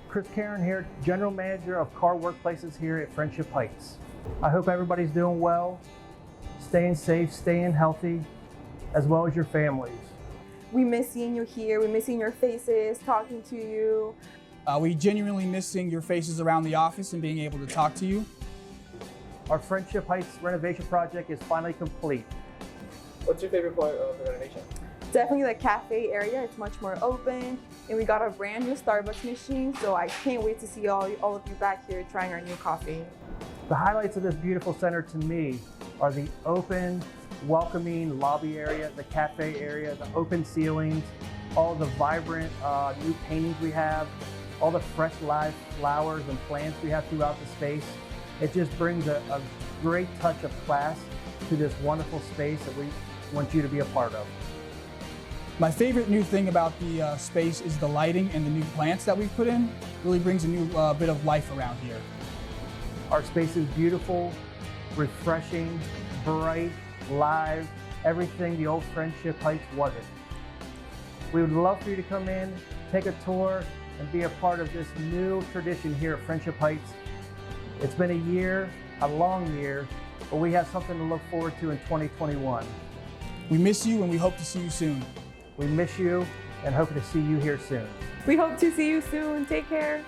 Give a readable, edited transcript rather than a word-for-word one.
Chris Karen here, General Manager of Carr Workplaces here at Friendship Heights. I hope everybody's doing well, staying safe, staying healthy, as well as your families. We miss seeing you here. We miss seeing your faces, talking to you. We genuinely miss seeing your faces around the office and being able to talk to you. Our Friendship Heights renovation project is finally complete. What's your favorite part of the renovation? Definitely the cafe area. It's much more open, and we got a brand new Starbucks machine, so I can't wait to see all of you back here trying our new coffee. The highlights of this beautiful center to me are the open, welcoming lobby area, the cafe area, the open ceilings, all the vibrant new paintings we have, all the fresh live flowers and plants we have throughout the space. It just brings a great touch of class to this wonderful space that we want you to be a part of. My favorite new thing about the space is the lighting and the new plants that we've put in. Really brings a new bit of life around here. Our space is beautiful, refreshing, bright, live, everything the old Friendship Heights wasn't. We would love for you to come in, take a tour, and be a part of this new tradition here at Friendship Heights. It's been a year, a long year, but we have something to look forward to in 2021. We miss you and we hope to see you soon. We miss you and hope to see you here soon. We hope to see you soon. Take care.